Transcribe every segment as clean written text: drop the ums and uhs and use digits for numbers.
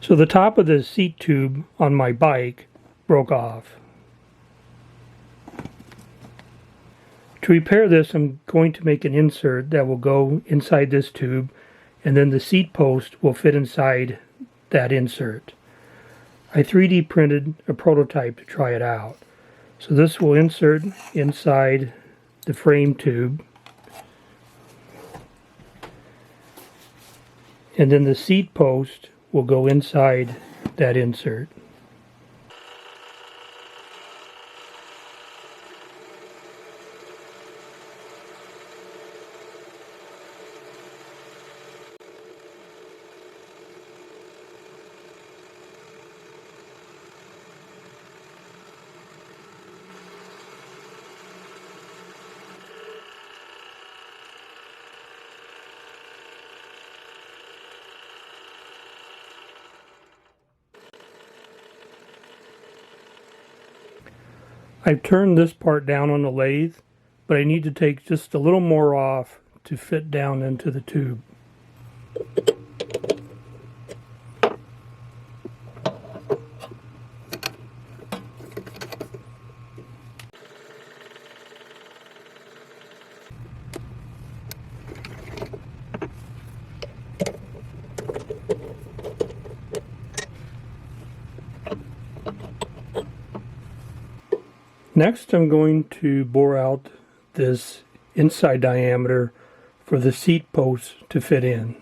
So the top of the seat tube on my bike broke off. To repair this, I'm going to make an insert that will go inside this tube, and then the seat post will fit inside that insert. I 3D printed a prototype to try it out. So this will insert inside the frame tube, and then the seat post will go inside that insert. I've turned this part down on the lathe, but I need to take just a little more off to fit down into the tube. Next, I'm going to bore out this inside diameter for the seat post to fit in.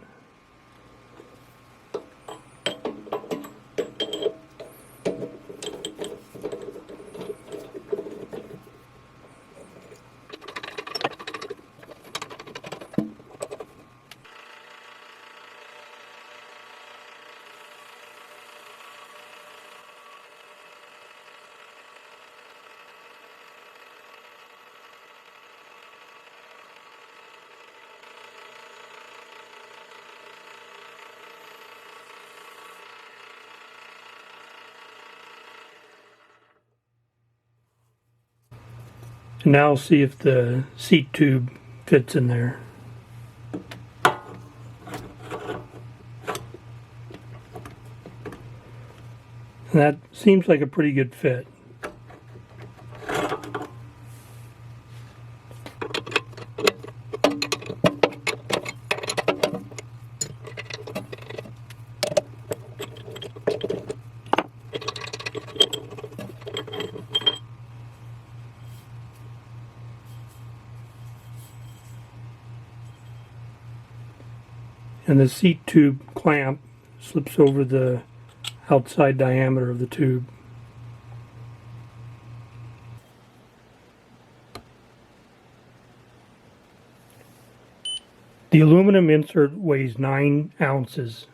And now I'll see if the seat tube fits in there. And that seems like a pretty good fit. And the seat tube clamp slips over the outside diameter of the tube. The aluminum insert weighs 9 ounces